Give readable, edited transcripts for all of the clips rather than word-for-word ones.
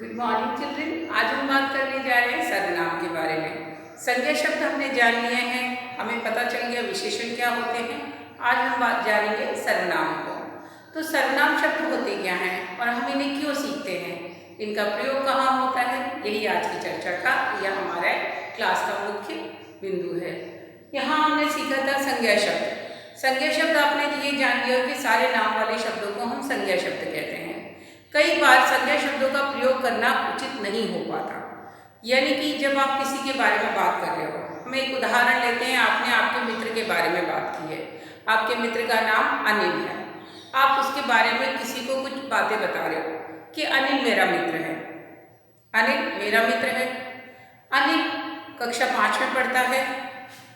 Good morning children. आज हम बात करने जा रहे हैं सर्वनाम के बारे में। संज्ञा शब्द हमने जान लिए हैं, हमें पता चल गया विशेषण क्या होते हैं। आज हम बात जानेंगे सर्वनाम को। तो सर्वनाम शब्द होते क्या हैं और हम इन्हें क्यों सीखते हैं, इनका प्रयोग कहाँ होता है, यही आज की चर्चा का या हमारे क्लास का मुख्य बिंदु है। यहाँ हमने सीखा था संज्ञा शब्द। संज्ञा शब्द आपने ये जान लिया कि सारे नाम वाले शब्दों को हम संज्ञा शब्द कहते हैं। कई बार संज्ञा शब्दों का प्रयोग करना उचित नहीं हो पाता, यानी कि जब आप किसी के बारे में बात कर रहे हो, हम एक उदाहरण लेते हैं। आपने आपके मित्र के बारे में बात की है, आपके मित्र का नाम अनिल है। आप उसके बारे में किसी को कुछ बातें बता रहे हो कि अनिल मेरा मित्र है, अनिल मेरा मित्र है, अनिल कक्षा 5 में पढ़ता है,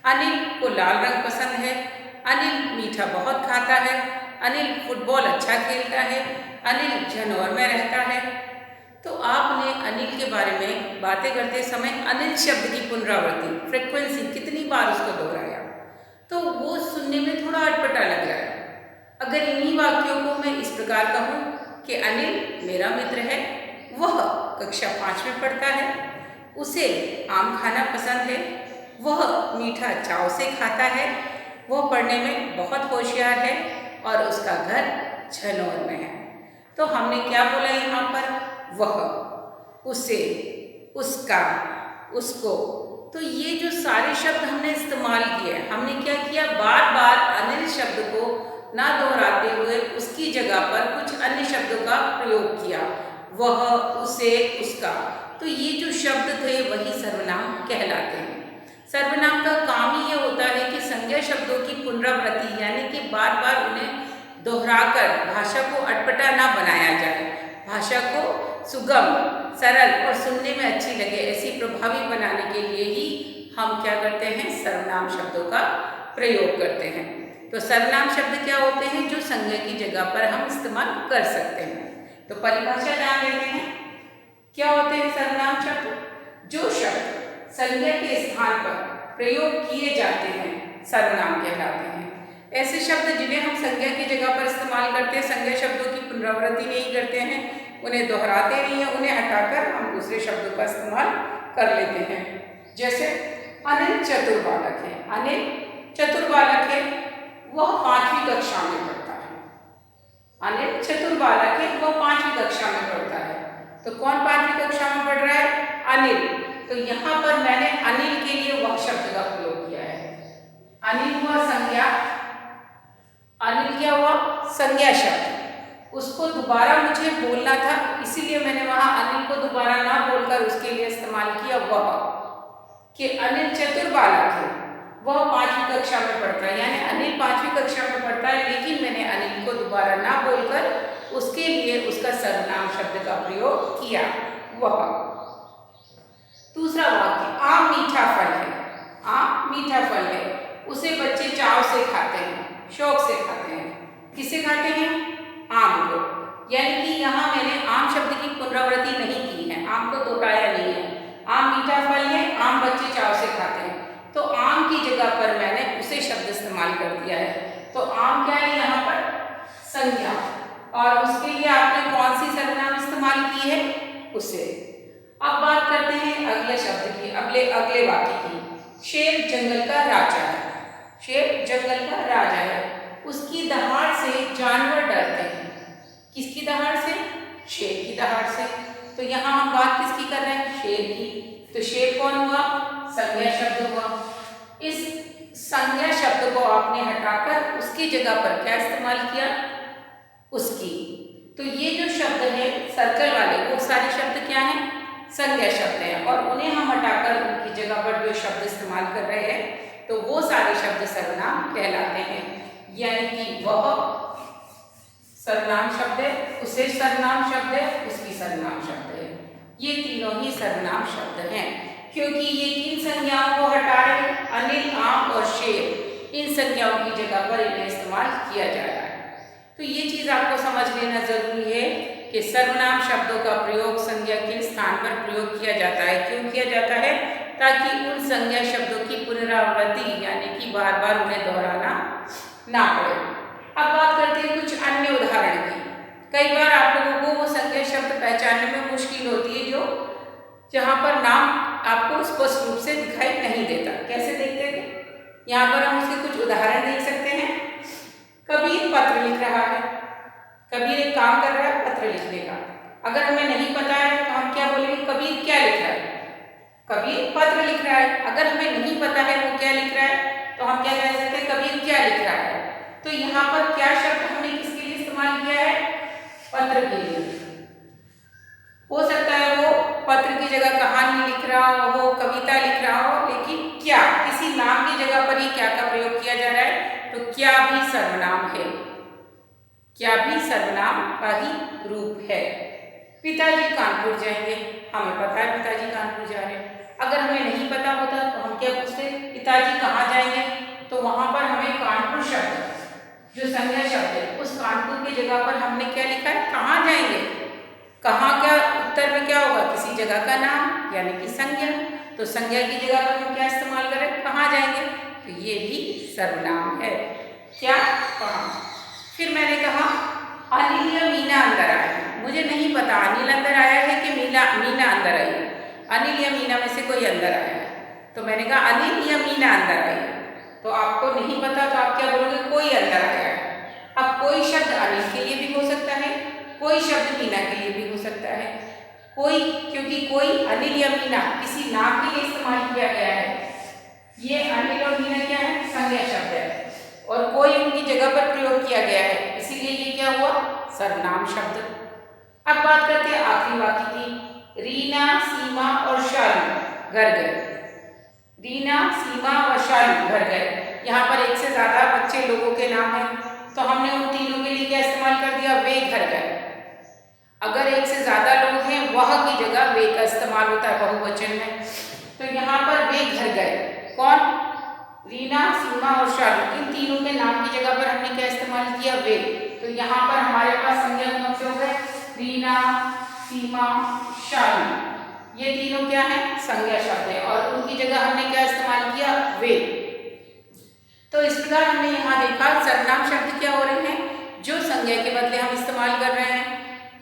अनिल को लाल रंग पसंद है, अनिल मीठा बहुत खाता है, अनिल फुटबॉल अच्छा खेलता है, अनिल झनौर में रहता है। तो आपने अनिल के बारे में बातें करते समय अनिल शब्द की पुनरावृत्ति, फ्रिक्वेंसी, कितनी बार उसको दोहराया, तो वो सुनने में थोड़ा अटपटा लग रहा है। अगर इन्हीं वाक्यों को मैं इस प्रकार कहूँ कि अनिल मेरा मित्र है, वह कक्षा 5 में पढ़ता है, उसे आम खाना पसंद है, वह मीठा चाव से खाता है, वह पढ़ने में बहुत होशियार है और उसका घर झनौर में है। तो हमने क्या बोला यहाँ पर, वह, उसे, उसका, उसको। तो ये जो सारे शब्द हमने इस्तेमाल किए, हमने क्या किया, बार बार अनिल शब्द को ना दोहराते हुए उसकी जगह पर कुछ अन्य शब्दों का प्रयोग किया, वह, उसे, उसका। तो ये जो शब्द थे वही सर्वनाम कहलाते हैं। सर्वनाम का काम ही ये होता है कि संज्ञा शब्दों की पुनरावृत्ति, यानी कि बार बार उन्हें दोहराकर भाषा को अटपटा ना बनाया जाए, भाषा को सुगम, सरल और सुनने में अच्छी लगे, ऐसी प्रभावी बनाने के लिए ही हम क्या करते हैं, सर्वनाम शब्दों का प्रयोग करते हैं। तो सर्वनाम शब्द क्या होते हैं, जो संज्ञा की जगह पर हम इस्तेमाल कर सकते हैं। तो परिभाषा जान लेते हैं, क्या होते हैं सर्वनाम शब्द, जो शब्द संज्ञा के स्थान पर प्रयोग किए जाते हैं सर्वनाम कहलाते हैं। ऐसे शब्द जिन्हें हम संज्ञा की जगह पर इस्तेमाल करते हैं, संज्ञा शब्दों की पुनरावृत्ति नहीं करते हैं, उन्हें दोहराते नहीं हैं, उन्हें हटाकर हम दूसरे शब्दों का इस्तेमाल कर लेते हैं। जैसे अनिल चतुर बालक है, अनिल चतुर बालक है, वह 5वीं कक्षा में पढ़ता है। अनिल चतुर बालक है, वह 5वीं कक्षा में पढ़ता है। तो कौन 5वीं कक्षा में पढ़ रहा है, अनिल। तो यहाँ पर मैंने अनिल के लिए वह शब्द का प्रयोग किया है। अनिल हुआ संज्ञा, अनिल क्या हुआ, संज्ञा शब्द। उसको दोबारा मुझे बोलना था, इसीलिए मैंने वहां अनिल को दोबारा ना बोलकर उसके लिए इस्तेमाल किया वह, कि अनिल चतुर बालक है, वह 5वीं कक्षा में पढ़ता है, यानी अनिल 5वीं कक्षा में पढ़ता है, लेकिन मैंने अनिल को दोबारा ना बोलकर उसके लिए उसका सर्वनाम शब्द का प्रयोग किया, वह। दूसरा वाक्य, आम मीठा फल है, आम मीठा फल है, उसे बच्चे चाव से खाते हैं, शौक से खाते हैं। किसे खाते हैं, आम को। यानी कि यहाँ मैंने आम शब्द की पुनरावृत्ति नहीं की है, आम को दोहराया नहीं है। आम मीठा फल है, आम बच्चे चाव से खाते हैं, तो आम की जगह पर मैंने उसे शब्द इस्तेमाल कर दिया है। तो आम क्या है यहाँ पर, संज्ञा, और उसके लिए आपने कौन सी सर्वनाम इस्तेमाल की है, उसे। अब बात करते हैं अगले शब्द की, अगले वाक्य की। शेर जंगल का राजा है, शेर जंगल का राजा है, उसकी दहाड़ से जानवर डरते हैं। किसकी दहाड़ से, शेर की दहाड़ से। तो यहाँ हम बात किसकी कर रहे हैं, शेर की। तो शेर कौन हुआ, संज्ञा शब्द हुआ। इस संज्ञा शब्द को आपने हटाकर उसकी जगह पर क्या इस्तेमाल किया, उसकी। तो ये जो शब्द है सर्कल वाले, वो सारे शब्द क्या हैं, संज्ञा शब्द हैं, और उन्हें हम हटाकर उनकी जगह पर जो शब्द इस्तेमाल कर रहे हैं, तो वो सारे शब्द सर्वनाम कहलाते हैं। यानी कि वह सर्वनाम शब्द है, उसे सर्वनाम शब्द है, उसकी सर्वनाम शब्द है। ये तीनों ही सर्वनाम शब्द हैं, क्योंकि ये 3 संज्ञाओं को हटा रहे, अनिल, आम और शेर, इन संज्ञाओं की जगह पर इन्हें इस्तेमाल किया जा रहा है। तो ये चीज़ आपको समझ लेना जरूरी है कि सर्वनाम शब्दों का प्रयोग संज्ञा के स्थान पर प्रयोग किया जाता है। क्यों किया जाता है, ताकि उन संज्ञा शब्दों की पुनरावृत्ति, यानी कि बार बार उन्हें दोहराना ना पड़े। अब बात करते हैं कुछ अन्य उदाहरण की। कई बार आप लोगों को वो संज्ञा शब्द पहचानने में मुश्किल मुश्किल होती है जो जहाँ पर नाम आपको स्पष्ट रूप से दिखाई नहीं देता। कैसे देखते थे? यहाँ पर हम उसके कुछ उदाहरण देख सकते हैं। कबीर पत्र लिख रहा है। कबीर एक काम कर रहा है पत्र लिखने का। अगर हमें नहीं पता है तो हम क्या बोलेंगे? कबीर क्या लिख रहा है? कबीर पत्र लिख रहा है। अगर हमें नहीं पता है वो क्या लिख रहा है तो हम क्या कह सकते हैं? कबीर क्या लिख रहा है। तो यहाँ पर क्या शब्द हमने किसके लिए इस्तेमाल किया है? पत्र के लिए। हो सकता है वो पत्र की जगह कहानी लिख रहा हो, कविता लिख रहा हो, लेकिन क्या किसी नाम की जगह पर ही क्या का प्रयोग किया जा रहा है? तो क्या भी सर्वनाम है। क्या भी सर्वनाम का ही रूप है। पिताजी कानपुर जाएंगे। हमें पता है पिताजी कानपुर जा रहे हैं। अगर हमें नहीं पता होता तो हम क्या पूछते? पिताजी कहाँ जाएंगे? तो वहां पर हमें कानपुर शब्द जो संज्ञा शब्द है उस कानपुर की जगह पर हमने क्या लिखा है? कहाँ जाएंगे। कहाँ का उत्तर में क्या होगा? किसी जगह का नाम यानी कि संज्ञा। तो संज्ञा की जगह पर हम क्या इस्तेमाल करें? कहाँ जाएंगे। तो ये भी सर्वनाम है। क्या? कहाँ। फिर मैंने कहा अनिल या मीना अंदर आया है। मुझे नहीं पता अनिल अंदर आया है कि मीना अंदर आई है। अनिल या मीना में से कोई अंदर आया है। तो मैंने कहा अनिल या मीना अंदर आई है। तो आपको नहीं पता तो आप क्या बोलोगे? कोई अंदर आया है। अब कोई शब्द अनिल के लिए भी हो सकता है, कोई शब्द मीना के लिए भी हो सकता है। कोई, क्योंकि कोई, अनिल या मीना किसी नाम के लिए इस्तेमाल किया गया है। ये अनिल और मीना क्या है? संज्ञा शब्द है और कोई उनकी जगह पर प्रयोग किया गया है, इसीलिए ये क्या हुआ? सर्वनाम शब्द। अब बात करते हैं आखिरी वाक्य की। रीना, सीमा और शालू घर गए। रीना, सीमा और शालू घर गए। यहाँ पर एक से ज्यादा बच्चे लोगों के नाम है तो हमने उन तीनों के लिए क्या इस्तेमाल कर दिया? वे घर गए। अगर एक से ज्यादा लोग हैं वह की जगह वे का इस्तेमाल होता है बहुवचन में। तो यहाँ पर वे घर गए। कौन? रीना, सीमा और शालू। इन तीनों के नाम की जगह पर हमने क्या इस्तेमाल किया? वे। तो यहाँ पर हमारे पास संज्ञा कौन से हो गए? रीना, सीमा, शालू। ये तीनों क्या है? संज्ञा शब्द है और उनकी जगह हमने क्या इस्तेमाल किया? वे। तो इस प्रकार हमने यहाँ देखा सर्वनाम शब्द क्या हो रहे हैं? जो संज्ञा के बदले हम इस्तेमाल कर रहे हैं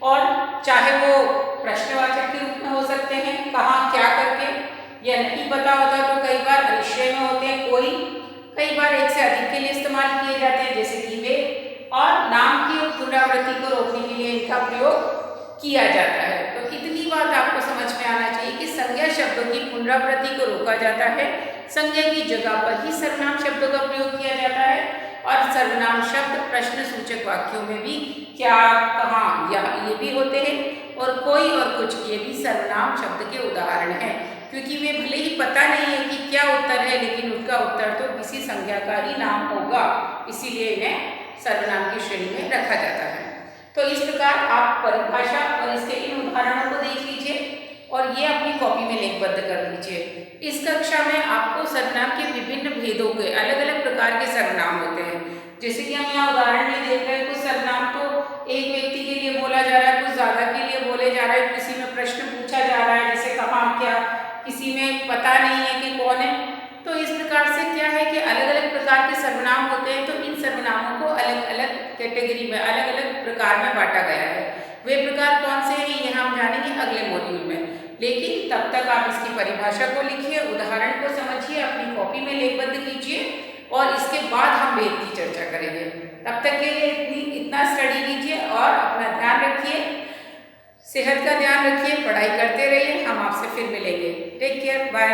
और चाहे वो प्रश्नवाचक के रूप में हो सकते हैं, कहाँ क्या करके, या नहीं पता होता तो कई बार अनिश्चय में होते हैं कोई, कई बार एक से अधिक के लिए इस्तेमाल किए जाते हैं जैसे कि वे, और नाम की पुनरावृत्ति को रोकने के लिए इनका प्रयोग किया जाता है। तो इतनी बात आपको समझ में आना चाहिए कि संज्ञा शब्दों की पुनरावृत्ति को रोका जाता है, संज्ञा की जगह पर ही सर्वनाम शब्दों का प्रयोग किया जाता है और सर्वनाम शब्द प्रश्न सूचक वाक्यों में भी क्या, कहाँ, ये भी होते हैं और कोई और कुछ, ये भी सर्वनाम शब्द के उदाहरण हैं। क्योंकि वे भले ही पता नहीं है कि क्या उत्तर है लेकिन उसका उत्तर तो किसी संज्ञा का ही नाम होगा, इसीलिए इन्हें सर्वनाम की श्रेणी में रखा जाता है। तो इस प्रकार आप परिभाषा और इसके इन उदाहरणों को देख लीजिए और ये अपनी कॉपी में लिखबद्ध कर लीजिए। इस कक्षा में आपको सर्वनाम के विभिन्न भेदों के अलग अलग प्रकार के सर्वनाम होते हैं। जैसे कि हम यहाँ उदाहरण में देख रहे हैं, कुछ सर्वनाम तो एक व्यक्ति के लिए बोला जा रहा है, कुछ ज्यादा के लिए बोले जा रहा है, किसी में प्रश्न पूछा जा रहा है जैसे कहाँ क्या, किसी में पता नहीं है कि कौन है। तो इस प्रकार से क्या है कि अलग अलग प्रकार के सर्वनाम होते हैं। तो इन सर्वनामों को अलग अलग कैटेगरी में, अलग अलग प्रकार में बांटा गया है। वे प्रकार कौन से हैं ये हम जानेंगे अगले मॉड्यूल में, लेकिन तब तक आप इसकी परिभाषा को लिखिए, उदाहरण को समझिए, अपनी कॉपी में लेखबद्ध कीजिए और इसके बाद हम भेद की चर्चा करेंगे। तब तक के लिए इतना स्टडी कीजिए और अपना ध्यान रखिए, सेहत का ध्यान रखिए, पढ़ाई करते रहिए। हम आपसे फिर मिलेंगे। Take care, bye.